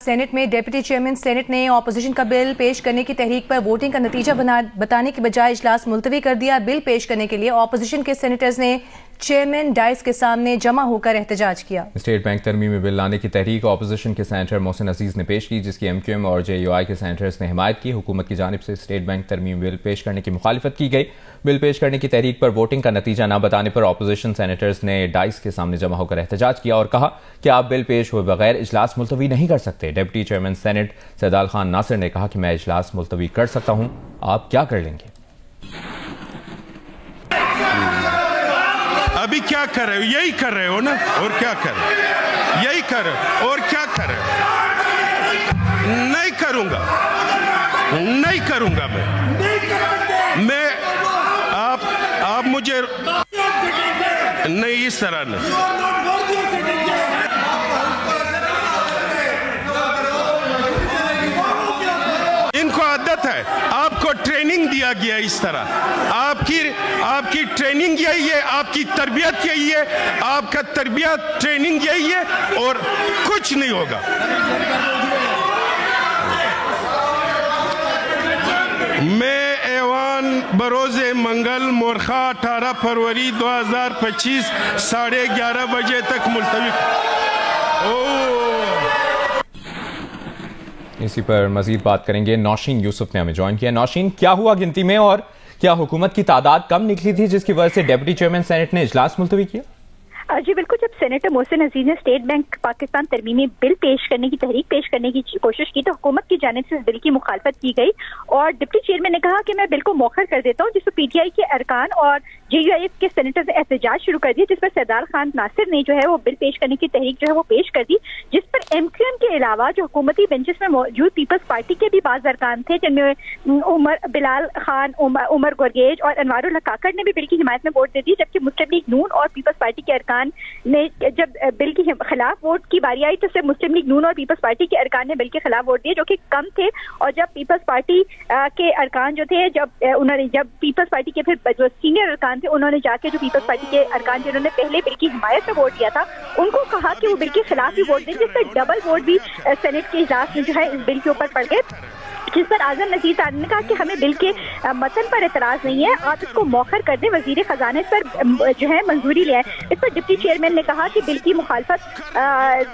Saint میں deputy chairman senate نے opposition کا بل پیش کرنے کی تحریک پر ووٹنگ کا نتیجہ بتانے کے بجائے اجلاس ملتوی کر دیا۔ بل پیش کرنے کے لیے اپوزیشن کے سینیٹرز نے چیئرمین ڈائس کے سامنے جمع ہو کر احتجاج کیا۔ اسٹیٹ بینک ترمیمی بل لانے کی تحریک اپوزیشن کے سینیٹر محسن عزیز نے پیش کی، جس کی ایم کیو ایم اور جے یو آئی کے سینیٹرز نے حمایت کی۔ حکومت کی جانب سے اسٹیٹ بینک ترمیمی بل پیش کرنے کی مخالفت کی گئی۔ بل پیش کرنے کی تحریک پر ووٹنگ کا نتیجہ نہ بتانے پر اپوزیشن سینیٹرز نے ڈائس کے سامنے جمع ہو کر احتجاج کیا اور کہا کہ آپ بل پیش ہوئے بغیر اجلاس ملتوی نہیں کر سکتے۔ Deputy chairman senate Saidal Khan ناصر نے کہا کہ میں اجلاس ملتوی کر سکتا ہوں، آپ کیا کر لیں گے؟ ابھی کیا کر رہے ہو؟ یہی کر رہے ہو نا، اور کیا کر رہے ہو؟ یہی کر رہے ہو اور کیا کر رہے ہو؟ نہیں کروں گا، نہیں کروں گا میں آپ مجھے نہیں، اس طرح نہیں۔ ان کو عادت ہے، آپ کو ٹریننگ دیا گیا اس طرح، آپ کی ٹریننگ یہی ہے، آپ کی تربیت یہی ہے، آپ کا تربیت ٹریننگ یہی ہے اور کچھ نہیں ہوگا۔ میں ایوان بروز منگل مورخہ 18 فروری 2025 11:30 بجے تک ملتوی۔ اسی پر مزید بات کریں گے۔ نوشین یوسف نے ہمیں جوائن کیا۔ نوشین، کیا ہوا گنتی میں اور کیا حکومت کی تعداد کم نکلی تھی جس کی وجہ سے ڈپٹی چیئرمین سینٹ نے اجلاس ملتوی کیا؟ جی بالکل، جب سینیٹر محسن عزیز نے اسٹیٹ بینک پاکستان ترمیمی بل پیش کرنے کی تحریک پیش کرنے کی کوشش کی تو حکومت کی جانب سے اس بل کی مخالفت کی گئی اور ڈپٹی چیئرمین نے کہا کہ میں بل کو مؤخر کر دیتا ہوں، جس پر پی ٹی آئی کے ارکان اور جے یو آئی کے سینیٹرز نے احتجاج شروع کر دیا، جس پر سیدال خان ناصر نے جو ہے وہ بل پیش کرنے کی تحریک جو ہے وہ پیش کر دی، جس پر ایم کیو ایم کے علاوہ جو حکومتی بینچز میں موجود پیپلز پارٹی کے بھی بعض ارکان تھے، جن میں بلال خان، عمر گرگیج اور انوار الحق کاکڑ نے بھی بل کی حمایت میں ووٹ دے دی، جبکہ مسلم لیگ نون اور پیپلز پارٹی کے ارکان نے جب بل کے خلاف ووٹ کی باری آئی تو صرف مسلم لیگ نون اور پیپلز پارٹی کے ارکان نے بل کے خلاف ووٹ دیے، جو کہ کم تھے۔ اور جب پیپلز پارٹی کے ارکان جو تھے، جب پیپلز پارٹی کے پھر جو سینئر ارکان تھے، انہوں نے جا کے جو پیپلز پارٹی کے ارکان جنہوں نے پہلے بل کی حمایت میں ووٹ دیا تھا، ان کو کہا کہ وہ بل کے خلاف بھی ووٹ دیں، جس پر ڈبل ووٹ بھی سینٹ کے اجلاس میں جو ہے اس بل کے اوپر پڑ گئے، جس پر اعظم نذیر صاحب نے کہا کہ ہمیں بل کے متن پر اعتراض نہیں ہے، آپ اس کو مؤخر کر دیں، وزیر خزانہ اس پر جو ہے منظوری لے آئے۔ اس پر ڈپٹی چیئرمین نے کہا کہ بل کی مخالفت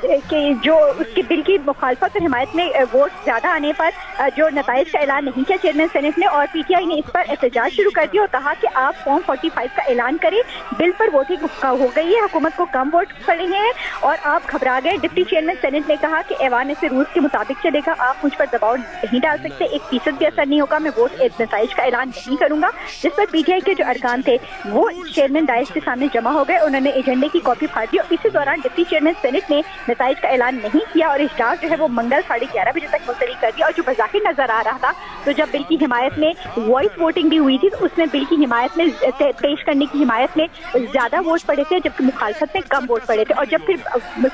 اس کے بل کی مخالفت اور حمایت میں ووٹ زیادہ آنے پر جو نتائج کا اعلان نہیں کیا چیئرمین سینٹ نے، اور پی ٹی آئی نے اس پر احتجاج شروع کر دیا اور کہا کہ آپ فارم 45 کا اعلان کریں، بل پر ووٹنگ ہو گئی ہے، حکومت کو کم ووٹ پڑے ہیں اور آپ گھبرا گئے۔ ڈپٹی چیئرمین سینٹ نے کہا کہ ایوان سے رولز کے مطابق چلے گا، آپ مجھ پر دباؤ نہیں ڈال سکتے، 1% بھی اثر نہیں ہوگا، میں ووٹ نتائج کا اعلان نہیں کروں گا، جس پر پی ٹی آئی کے جو ارکان تھے وہ چیئرمین ڈائس کے سامنے جمع ہو گئے، انہوں نے ایجنڈے کی کاپی پھاڑ دی اور اسی دوران ڈپٹی چیئرمین سینٹ نے نتائج کا اعلان نہیں کیا اور اجلاس جو ہے وہ منگل 11:30 بجے تک ملتوی کر دیا۔ اور جو بظاہر نظر آ رہا تھا تو جب بل کی حمایت میں وائس ووٹنگ بھی ہوئی تھی تو اس میں بل کی حمایت میں پیش کرنے کی حمایت میں زیادہ ووٹ پڑے تھے، جبکہ مخالفت میں کم ووٹ پڑے تھے، اور جب پھر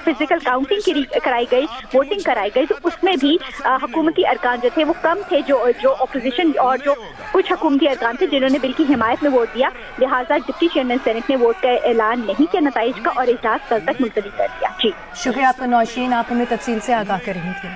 فزیکل کاؤنٹنگ کرائی گئی، ووٹنگ کرائی گئی تو اس میں بھی حکومتی ارکان جو تھے وہ کم تھے، جو اپوزیشن اور جو کچھ حکومتی ارکان تھے جنہوں نے بل کی حمایت میں ووٹ دیا، لہٰذا ڈپٹی چیئرمین سینٹ نے ووٹ کا اعلان نہیں کیا نتائج کا اور اجلاس کل تک ملتوی کر دیا۔ جی شکریہ آپ کا نوشین، آپ ہمیں تفصیل سے آگاہ کر رہی تھی۔